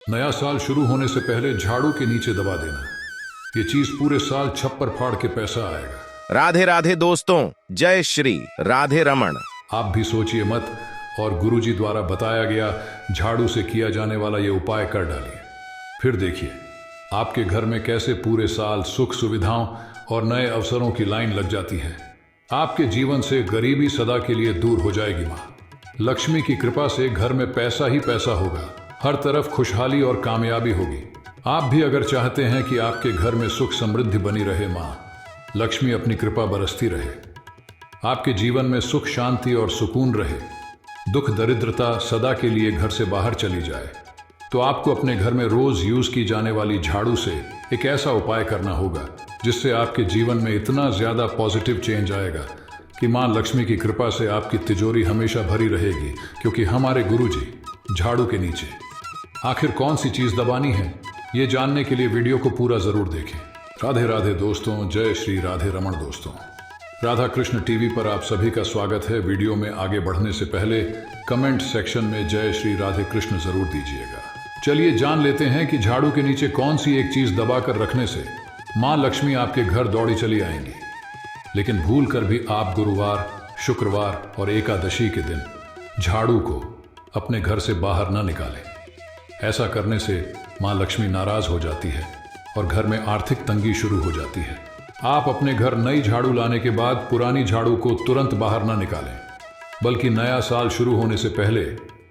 नया साल शुरू होने से पहले झाड़ू के नीचे दबा देना। ये चीज पूरे साल छप्पर फाड़ के पैसा आएगा। राधे राधे दोस्तों, जय श्री राधे रमण। आप भी सोचिए मत और गुरुजी द्वारा बताया गया झाड़ू से किया जाने वाला ये उपाय कर डालिए। फिर देखिए आपके घर में कैसे पूरे साल सुख सुविधाओं और नए अवसरों की लाइन लग जाती है। आपके जीवन से गरीबी सदा के लिए दूर हो जाएगी। माँ लक्ष्मी की कृपा से घर में पैसा ही पैसा होगा। हर तरफ खुशहाली और कामयाबी होगी। आप भी अगर चाहते हैं कि आपके घर में सुख समृद्धि बनी रहे, माँ लक्ष्मी अपनी कृपा बरसती रहे, आपके जीवन में सुख शांति और सुकून रहे, दुख दरिद्रता सदा के लिए घर से बाहर चली जाए, तो आपको अपने घर में रोज यूज की जाने वाली झाड़ू से एक ऐसा उपाय करना होगा जिससे आपके जीवन में इतना ज्यादा पॉजिटिव चेंज आएगा कि माँ लक्ष्मी की कृपा से आपकी तिजोरी हमेशा भरी रहेगी। क्योंकि हमारे गुरुजी झाड़ू के नीचे आखिर कौन सी चीज दबानी है, ये जानने के लिए वीडियो को पूरा जरूर देखें। राधे राधे दोस्तों, जय श्री राधे रमण दोस्तों। राधा कृष्ण टीवी पर आप सभी का स्वागत है। वीडियो में आगे बढ़ने से पहले कमेंट सेक्शन में जय श्री राधे कृष्ण जरूर दीजिएगा। चलिए जान लेते हैं कि झाड़ू के नीचे कौन सी एक चीज दबाकर रखने से माँ लक्ष्मी आपके घर दौड़ी चली आएंगी। लेकिन भूल कर भी आप गुरुवार, शुक्रवार और एकादशी के दिन झाड़ू को अपने घर से बाहर न निकालें। ऐसा करने से माँ लक्ष्मी नाराज हो जाती है और घर में आर्थिक तंगी शुरू हो जाती है। आप अपने घर नई झाड़ू लाने के बाद पुरानी झाड़ू को तुरंत बाहर न निकालें, बल्कि नया साल शुरू होने से पहले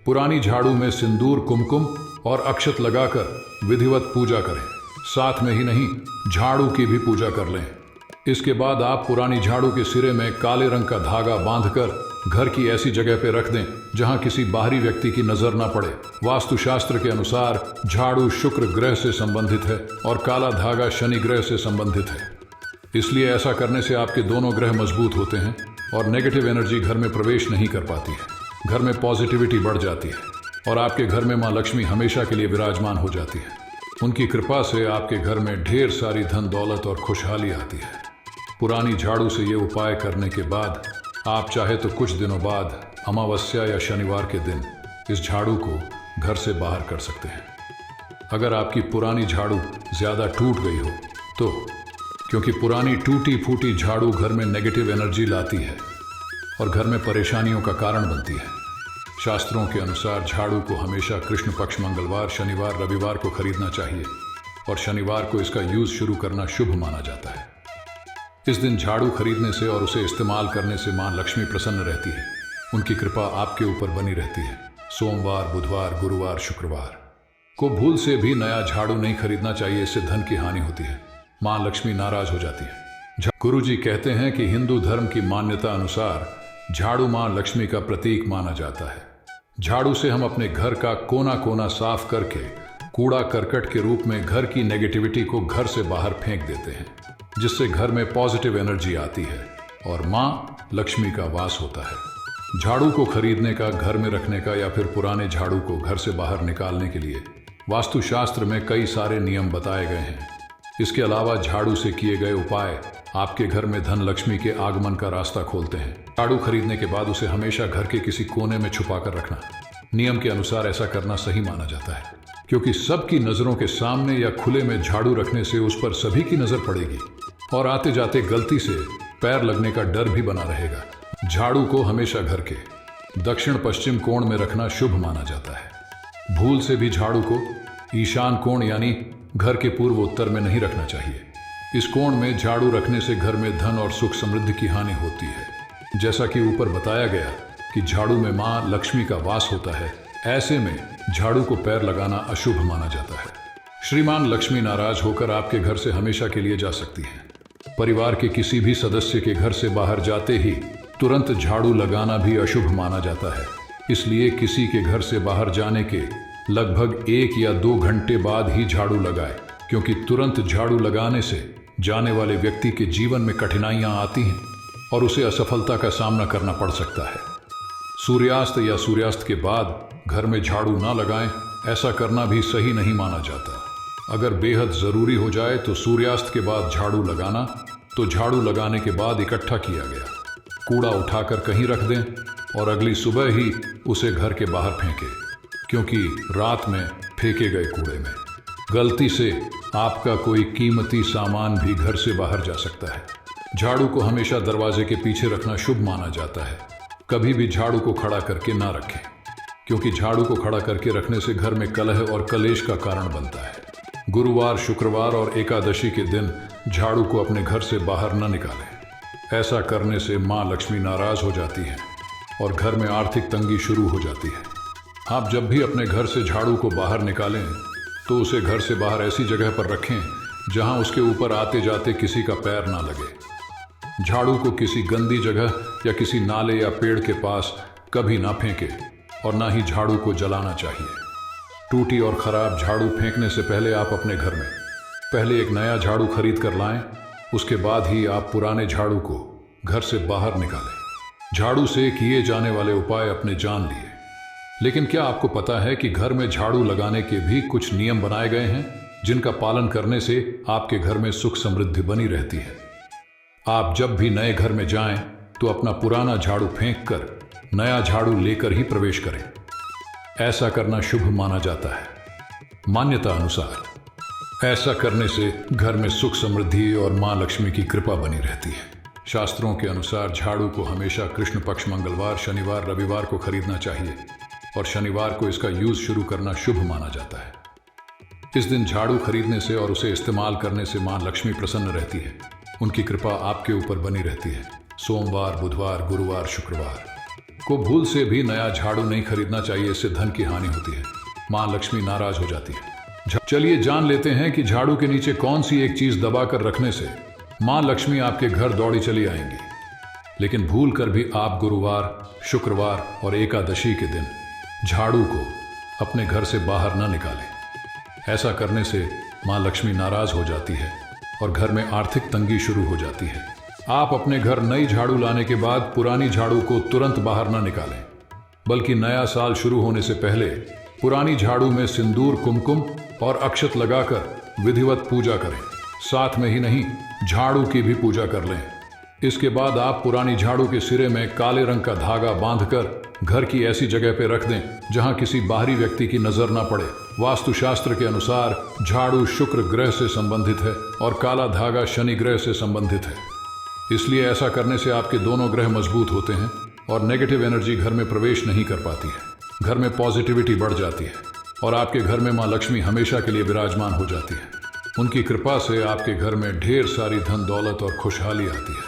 पुरानी झाड़ू में सिंदूर, कुमकुम और अक्षत लगाकर विधिवत पूजा करें। साथ में ही नहीं, झाड़ू की भी पूजा कर लें। इसके बाद आप पुरानी झाड़ू के सिरे में काले रंग का धागा बांधकर घर की ऐसी जगह पर रख दें जहां किसी बाहरी व्यक्ति की नजर न पड़े। वास्तुशास्त्र के अनुसार झाड़ू शुक्र ग्रह से संबंधित है और काला धागा शनि ग्रह से संबंधित है। इसलिए ऐसा करने से आपके दोनों ग्रह मजबूत होते हैं और नेगेटिव एनर्जी घर में प्रवेश नहीं कर पाती है। घर में पॉजिटिविटी बढ़ जाती है और आपके घर में माँ लक्ष्मी हमेशा के लिए विराजमान हो जाती है। उनकी कृपा से आपके घर में ढेर सारी धन दौलत और खुशहाली आती है। पुरानी झाड़ू से ये उपाय करने के बाद आप चाहे तो कुछ दिनों बाद अमावस्या या शनिवार के दिन इस झाड़ू को घर से बाहर कर सकते हैं। अगर आपकी पुरानी झाड़ू ज़्यादा टूट गई हो तो, क्योंकि पुरानी टूटी फूटी झाड़ू घर में नेगेटिव एनर्जी लाती है और घर में परेशानियों का कारण बनती है। शास्त्रों के अनुसार झाड़ू को हमेशा कृष्ण पक्ष मंगलवार, शनिवार, रविवार को खरीदना चाहिए और शनिवार को इसका यूज शुरू करना शुभ माना जाता है। इस दिन झाड़ू खरीदने से और उसे इस्तेमाल करने से माँ लक्ष्मी प्रसन्न रहती है। उनकी कृपा आपके ऊपर बनी रहती है। सोमवार, बुधवार, गुरुवार, शुक्रवार को भूल से भी नया झाड़ू नहीं खरीदना चाहिए। इससे धन की हानि होती है, माँ लक्ष्मी नाराज हो जाती है। गुरुजी कहते हैं कि हिंदू धर्म की मान्यता अनुसार झाड़ू माँ लक्ष्मी का प्रतीक माना जाता है। झाड़ू से हम अपने घर का कोना कोना साफ करके कूड़ा करकट के रूप में घर की नेगेटिविटी को घर से बाहर फेंक देते हैं, जिससे घर में पॉजिटिव एनर्जी आती है और माँ लक्ष्मी का वास होता है। झाड़ू को खरीदने का, घर में रखने का या फिर पुराने झाड़ू को घर से बाहर निकालने के लिए वास्तुशास्त्र में कई सारे नियम बताए गए हैं। इसके अलावा झाड़ू से किए गए उपाय आपके घर में धन लक्ष्मी के आगमन का रास्ता खोलते हैं। झाड़ू खरीदने के बाद उसे हमेशा घर के किसी कोने में छुपाकर रखना। नियम के अनुसार ऐसा करना सही माना जाता है, क्योंकि सबकी नजरों के सामने या खुले में झाड़ू रखने से उस पर सभी की नजर पड़ेगी और आते जाते गलती से पैर लगने का डर भी बना रहेगा। झाड़ू को हमेशा घर के दक्षिण पश्चिम कोण में रखना शुभ माना जाता है। भूल से भी झाड़ू को ईशान कोण यानी घर के पूर्व उत्तर में नहीं रखना चाहिए। इस कोण में झाड़ू रखने से घर में धन और सुख समृद्धि की हानि होती है। जैसा कि ऊपर बताया गया कि झाड़ू में माँ लक्ष्मी का वास होता है, ऐसे में झाड़ू को पैर लगाना अशुभ माना जाता है। श्रीमान लक्ष्मी नाराज होकर आपके घर से हमेशा के लिए जा सकती हैं। परिवार के किसी भी सदस्य के घर से बाहर जाते ही तुरंत झाड़ू लगाना भी अशुभ माना जाता है। इसलिए किसी के घर से बाहर जाने के लगभग 1 या 2 घंटे बाद ही झाड़ू लगाए, क्योंकि तुरंत झाड़ू लगाने से जाने वाले व्यक्ति के जीवन में कठिनाइयां आती हैं और उसे असफलता का सामना करना पड़ सकता है। सूर्यास्त या सूर्यास्त के बाद घर में झाड़ू ना लगाएं, ऐसा करना भी सही नहीं माना जाता। अगर बेहद जरूरी हो जाए तो सूर्यास्त के बाद झाड़ू लगाना, तो झाड़ू लगाने के बाद इकट्ठा किया गया कूड़ा उठाकर कहीं रख दें और अगली सुबह ही उसे घर के बाहर फेंकें, क्योंकि रात में फेंके गए कूड़े में। गलती से आपका कोई कीमती सामान भी घर से बाहर जा सकता है। झाड़ू को हमेशा दरवाजे के पीछे रखना शुभ माना जाता है। कभी भी झाड़ू को खड़ा करके ना रखें, क्योंकि झाड़ू को खड़ा करके रखने से घर में कलह और कलेश का कारण बनता है। गुरुवार, शुक्रवार और एकादशी के दिन झाड़ू को अपने घर से बाहर न निकालें। ऐसा करने से माँ लक्ष्मी नाराज हो जाती है और घर में आर्थिक तंगी शुरू हो जाती है। आप जब भी अपने घर से झाड़ू को बाहर निकालें तो उसे घर से बाहर ऐसी जगह पर रखें जहां उसके ऊपर आते जाते किसी का पैर ना लगे। झाड़ू को किसी गंदी जगह या किसी नाले या पेड़ के पास कभी ना फेंके और ना ही झाड़ू को जलाना चाहिए। टूटी और खराब झाड़ू फेंकने से पहले आप अपने घर में पहले एक नया झाड़ू खरीद कर लाएं, उसके बाद ही आप पुराने झाड़ू को घर से बाहर निकालें। झाड़ू से किए जाने वाले उपाय अपने जान लिए, लेकिन क्या आपको पता है कि घर में झाड़ू लगाने के भी कुछ नियम बनाए गए हैं जिनका पालन करने से आपके घर में सुख समृद्धि बनी रहती है। आप जब भी नए घर में जाएं तो अपना पुराना झाड़ू फेंक कर नया झाड़ू लेकर ही प्रवेश करें। ऐसा करना शुभ माना जाता है। मान्यता अनुसार ऐसा करने से घर में सुख समृद्धि और मां लक्ष्मी की कृपा बनी रहती है। शास्त्रों के अनुसार झाड़ू को हमेशा कृष्ण पक्ष मंगलवार, शनिवार, रविवार को खरीदना चाहिए और शनिवार को इसका यूज शुरू करना शुभ माना जाता है। इस दिन झाड़ू खरीदने से और उसे इस्तेमाल करने से मां लक्ष्मी प्रसन्न रहती है। उनकी कृपा आपके ऊपर बनी रहती है। सोमवार, बुधवार, गुरुवार, शुक्रवार को भूल से भी नया झाड़ू नहीं खरीदना चाहिए, इससे धन की हानि होती है। मां लक्ष्मी नाराज हो जाती है। चलिए जान लेते हैं कि झाड़ू के नीचे कौन सी एक चीज दबाकर रखने से मां लक्ष्मी आपके घर दौड़ी चली आएंगी। लेकिन भूल कर भी आप गुरुवार, शुक्रवार और एकादशी के दिन झाड़ू को अपने घर से बाहर न निकालें। ऐसा करने से मां लक्ष्मी नाराज हो जाती है और घर में आर्थिक तंगी शुरू हो जाती है। आप अपने घर नई झाड़ू लाने के बाद पुरानी झाड़ू को तुरंत बाहर न निकालें, बल्कि नया साल शुरू होने से पहले पुरानी झाड़ू में सिंदूर, कुमकुम और अक्षत लगाकर विधिवत पूजा करें। साथ में ही नहीं, झाड़ू की भी पूजा कर लें। इसके बाद आप पुरानी झाड़ू के सिरे में काले रंग का धागा बांधकर घर की ऐसी जगह पर रख दें जहां किसी बाहरी व्यक्ति की नजर न पड़े। वास्तुशास्त्र के अनुसार झाड़ू शुक्र ग्रह से संबंधित है और काला धागा शनि ग्रह से संबंधित है। इसलिए ऐसा करने से आपके दोनों ग्रह मजबूत होते हैं और नेगेटिव एनर्जी घर में प्रवेश नहीं कर पाती है। घर में पॉजिटिविटी बढ़ जाती है और आपके घर में मां लक्ष्मी हमेशा के लिए विराजमान हो जाती है। उनकी कृपा से आपके घर में ढेर सारी धन दौलत और खुशहाली आती है।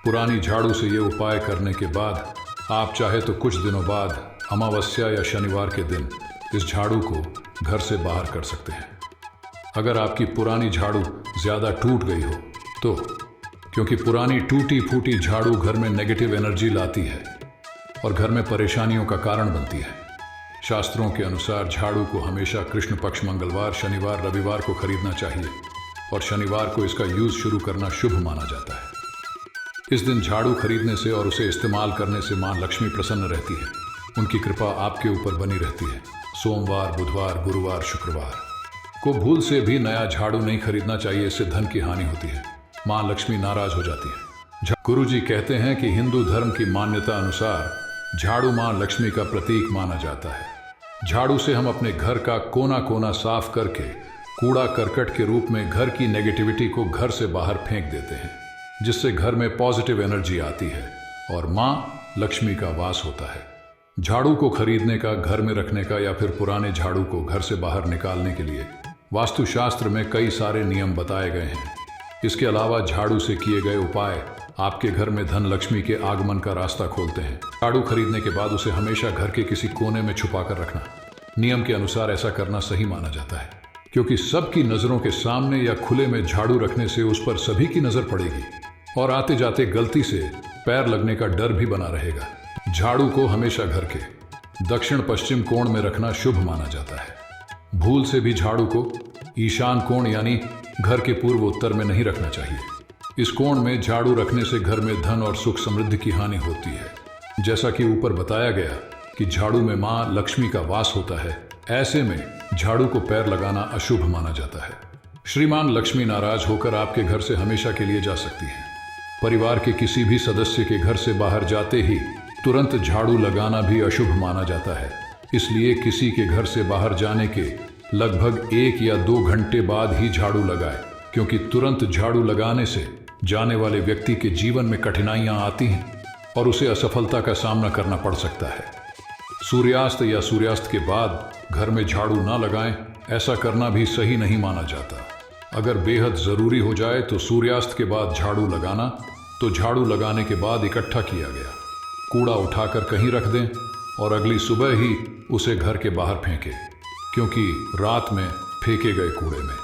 पुरानी झाड़ू से ये उपाय करने के बाद आप चाहे तो कुछ दिनों बाद अमावस्या या शनिवार के दिन इस झाड़ू को घर से बाहर कर सकते हैं। अगर आपकी पुरानी झाड़ू ज़्यादा टूट गई हो तो, क्योंकि पुरानी टूटी फूटी झाड़ू घर में नेगेटिव एनर्जी लाती है और घर में परेशानियों का कारण बनती है। शास्त्रों के अनुसार झाड़ू को हमेशा कृष्ण पक्ष मंगलवार, शनिवार, रविवार को खरीदना चाहिए और शनिवार को इसका यूज शुरू करना शुभ माना जाता है। इस दिन झाड़ू खरीदने से और उसे इस्तेमाल करने से मां लक्ष्मी प्रसन्न रहती है। उनकी कृपा आपके ऊपर बनी रहती है। सोमवार, बुधवार, गुरुवार, शुक्रवार को भूल से भी नया झाड़ू नहीं खरीदना चाहिए, इससे धन की हानि होती है। मां लक्ष्मी नाराज हो जाती है। गुरुजी कहते हैं कि हिंदू धर्म की मान्यता अनुसार झाड़ू मां लक्ष्मी का प्रतीक माना जाता है। झाड़ू से हम अपने घर का कोना कोना साफ करके कूड़ा करकट के रूप में घर की नेगेटिविटी को घर से बाहर फेंक देते हैं, जिससे घर में पॉजिटिव एनर्जी आती है और मां लक्ष्मी का वास होता है। झाड़ू को खरीदने का, घर में रखने का या फिर पुराने झाड़ू को घर से बाहर निकालने के लिए वास्तुशास्त्र में कई सारे नियम बताए गए हैं। इसके अलावा झाड़ू से किए गए उपाय आपके घर में धन लक्ष्मी के आगमन का रास्ता खोलते हैं। झाड़ू खरीदने के बाद उसे हमेशा घर के किसी कोने में छुपा कर रखना। नियम के अनुसार ऐसा करना सही माना जाता है, क्योंकि सबकी नजरों के सामने या खुले में झाड़ू रखने से उस पर सभी की नजर पड़ेगी और आते जाते गलती से पैर लगने का डर भी बना रहेगा। झाड़ू को हमेशा घर के दक्षिण पश्चिम कोण में रखना शुभ माना जाता है। भूल से भी झाड़ू को ईशान कोण यानी घर के पूर्व उत्तर में नहीं रखना चाहिए। इस कोण में झाड़ू रखने से घर में धन और सुख समृद्धि की हानि होती है। जैसा कि ऊपर बताया गया कि झाड़ू में मां लक्ष्मी का वास होता है, ऐसे में झाड़ू को पैर लगाना अशुभ माना जाता है। श्रीमान लक्ष्मी नाराज होकर आपके घर से हमेशा के लिए जा सकती हैं। परिवार के किसी भी सदस्य के घर से बाहर जाते ही तुरंत झाड़ू लगाना भी अशुभ माना जाता है। इसलिए किसी के घर से बाहर जाने के लगभग 1 या 2 घंटे बाद ही झाड़ू लगाएं, क्योंकि तुरंत झाड़ू लगाने से जाने वाले व्यक्ति के जीवन में कठिनाइयां आती हैं और उसे असफलता का सामना करना पड़ सकता है। सूर्यास्त या सूर्यास्त के बाद घर में झाड़ू ना लगाएं, ऐसा करना भी सही नहीं माना जाता। अगर बेहद ज़रूरी हो जाए तो सूर्यास्त के बाद झाड़ू लगाना, तो झाड़ू लगाने के बाद इकट्ठा किया गया कूड़ा उठाकर कहीं रख दें और अगली सुबह ही उसे घर के बाहर फेंकें, क्योंकि रात में फेंके गए कूड़े में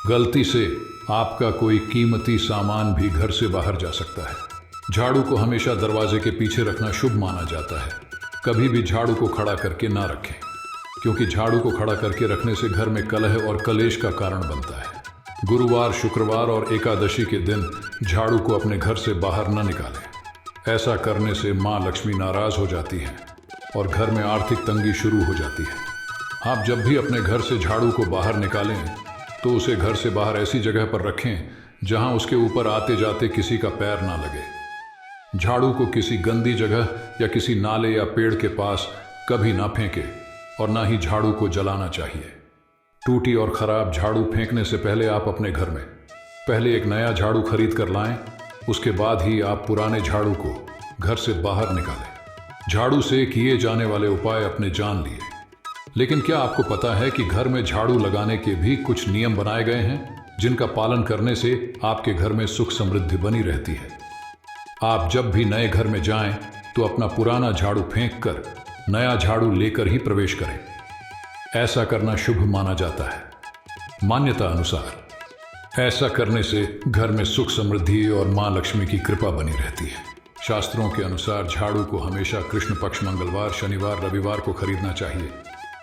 गलती से आपका कोई कीमती सामान भी घर से बाहर जा सकता है। झाड़ू को हमेशा दरवाजे के पीछे रखना शुभ माना जाता है। कभी भी झाड़ू को खड़ा करके ना रखें, क्योंकि झाड़ू को खड़ा करके रखने से घर में कलह और कलेश का कारण बनता है। गुरुवार, शुक्रवार और एकादशी के दिन झाड़ू को अपने घर से बाहर न निकालें। ऐसा करने से माँ लक्ष्मी नाराज हो जाती है और घर में आर्थिक तंगी शुरू हो जाती है। आप जब भी अपने घर से झाड़ू को बाहर निकालें तो उसे घर से बाहर ऐसी जगह पर रखें जहां उसके ऊपर आते जाते किसी का पैर ना लगे। झाड़ू को किसी गंदी जगह या किसी नाले या पेड़ के पास कभी ना फेंके और ना ही झाड़ू को जलाना चाहिए। टूटी और खराब झाड़ू फेंकने से पहले आप अपने घर में पहले एक नया झाड़ू खरीद कर लाएं, उसके बाद ही आप पुराने झाड़ू को घर से बाहर निकालें। झाड़ू से किए जाने वाले उपाय अपने जान लिए, लेकिन क्या आपको पता है कि घर में झाड़ू लगाने के भी कुछ नियम बनाए गए हैं जिनका पालन करने से आपके घर में सुख समृद्धि बनी रहती है। आप जब भी नए घर में जाएं तो अपना पुराना झाड़ू फेंक कर नया झाड़ू लेकर ही प्रवेश करें। ऐसा करना शुभ माना जाता है। मान्यता अनुसार ऐसा करने से घर में सुख समृद्धि और मां लक्ष्मी की कृपा बनी रहती है। शास्त्रों के अनुसार झाड़ू को हमेशा कृष्ण पक्ष मंगलवार, शनिवार, रविवार को खरीदना चाहिए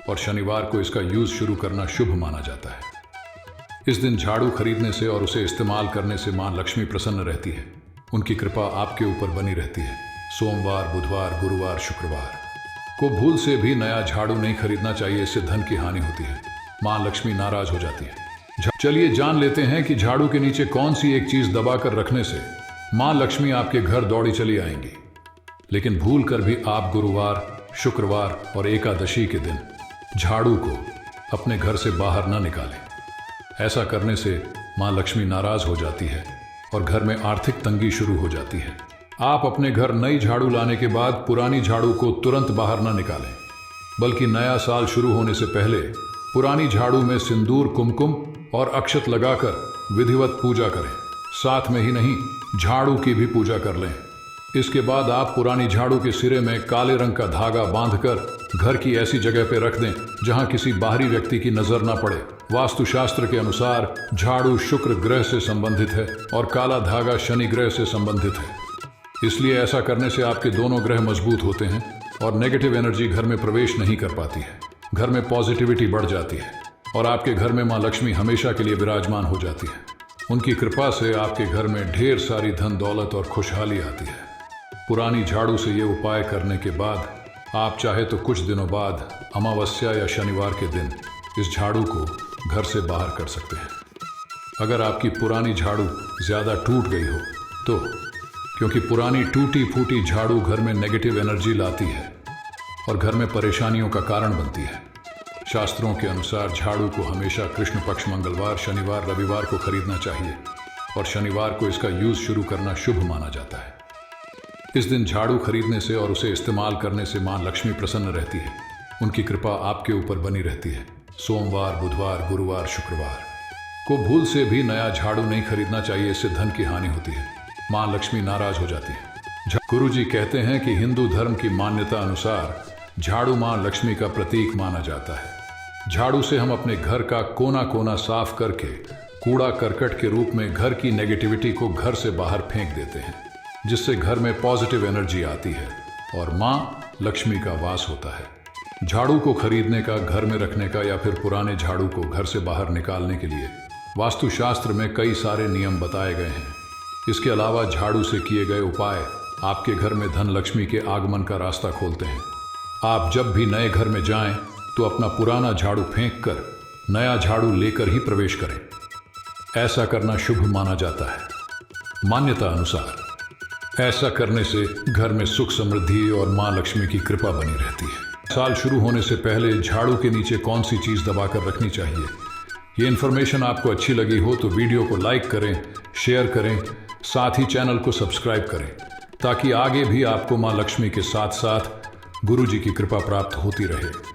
और शनिवार को इसका यूज शुरू करना शुभ माना जाता है। इस दिन झाड़ू खरीदने से और उसे इस्तेमाल करने से मां लक्ष्मी प्रसन्न रहती है, उनकी कृपा आपके ऊपर बनी रहती है। सोमवार, बुधवार, गुरुवार, शुक्रवार को भूल से भी नया झाड़ू नहीं खरीदना चाहिए, इससे धन की हानि होती है, मां लक्ष्मी नाराज हो जाती है। चलिए जान लेते हैं कि झाड़ू के नीचे कौन सी एक चीज दबाकर रखने से मां लक्ष्मी आपके घर दौड़ी चली आएंगी। लेकिन भूल कर भी आप गुरुवार, शुक्रवार और एकादशी के दिन झाड़ू को अपने घर से बाहर न निकालें। ऐसा करने से मां लक्ष्मी नाराज हो जाती है और घर में आर्थिक तंगी शुरू हो जाती है। आप अपने घर नई झाड़ू लाने के बाद पुरानी झाड़ू को तुरंत बाहर न निकालें, बल्कि नया साल शुरू होने से पहले पुरानी झाड़ू में सिंदूर, कुमकुम और अक्षत लगाकर विधिवत पूजा करें। साथ में ही नहीं, झाड़ू की भी पूजा कर लें। इसके बाद आप पुरानी झाड़ू के सिरे में काले रंग का धागा बांधकर घर की ऐसी जगह पर रख दें जहां किसी बाहरी व्यक्ति की नजर न पड़े। वास्तुशास्त्र के अनुसार झाड़ू शुक्र ग्रह से संबंधित है और काला धागा शनि ग्रह से संबंधित है, इसलिए ऐसा करने से आपके दोनों ग्रह मजबूत होते हैं और नेगेटिव एनर्जी घर में प्रवेश नहीं कर पाती है। घर में पॉजिटिविटी बढ़ जाती है और आपके घर में मां लक्ष्मी हमेशा के लिए विराजमान हो जाती है। उनकी कृपा से आपके घर में ढेर सारी धन दौलत और खुशहाली आती है। पुरानी झाड़ू से ये उपाय करने के बाद आप चाहे तो कुछ दिनों बाद अमावस्या या शनिवार के दिन इस झाड़ू को घर से बाहर कर सकते हैं। अगर आपकी पुरानी झाड़ू ज़्यादा टूट गई हो तो, क्योंकि पुरानी टूटी फूटी झाड़ू घर में नेगेटिव एनर्जी लाती है और घर में परेशानियों का कारण बनती है। शास्त्रों के अनुसार झाड़ू को हमेशा कृष्ण पक्ष मंगलवार, शनिवार, रविवार को खरीदना चाहिए और शनिवार को इसका यूज शुरू करना शुभ माना जाता है। इस दिन झाड़ू खरीदने से और उसे इस्तेमाल करने से मां लक्ष्मी प्रसन्न रहती है, उनकी कृपा आपके ऊपर बनी रहती है। सोमवार, बुधवार, गुरुवार, शुक्रवार को भूल से भी नया झाड़ू नहीं खरीदना चाहिए, इससे धन की हानि होती है, मां लक्ष्मी नाराज हो जाती है। गुरुजी कहते हैं कि हिंदू धर्म की मान्यता अनुसार झाड़ू मां लक्ष्मी का प्रतीक माना जाता है। झाड़ू से हम अपने घर का कोना कोना साफ करके कूड़ा करकट के रूप में घर की नेगेटिविटी को घर से बाहर फेंक देते हैं, जिससे घर में पॉजिटिव एनर्जी आती है और मां लक्ष्मी का वास होता है। झाड़ू को खरीदने का, घर में रखने का या फिर पुराने झाड़ू को घर से बाहर निकालने के लिए वास्तुशास्त्र में कई सारे नियम बताए गए हैं। इसके अलावा झाड़ू से किए गए उपाय आपके घर में धन लक्ष्मी के आगमन का रास्ता खोलते हैं। आप जब भी नए घर में जाएं तो अपना पुराना झाड़ू फेंक कर नया झाड़ू लेकर ही प्रवेश करें। ऐसा करना शुभ माना जाता है। मान्यता अनुसार ऐसा करने से घर में सुख समृद्धि और मां लक्ष्मी की कृपा बनी रहती है। साल शुरू होने से पहले झाड़ू के नीचे कौन सी चीज दबाकर रखनी चाहिए। ये इन्फॉर्मेशन आपको अच्छी लगी हो तो वीडियो को लाइक करें, शेयर करें, साथ ही चैनल को सब्सक्राइब करें ताकि आगे भी आपको मां लक्ष्मी के साथ साथ गुरु जी की कृपा प्राप्त होती रहे।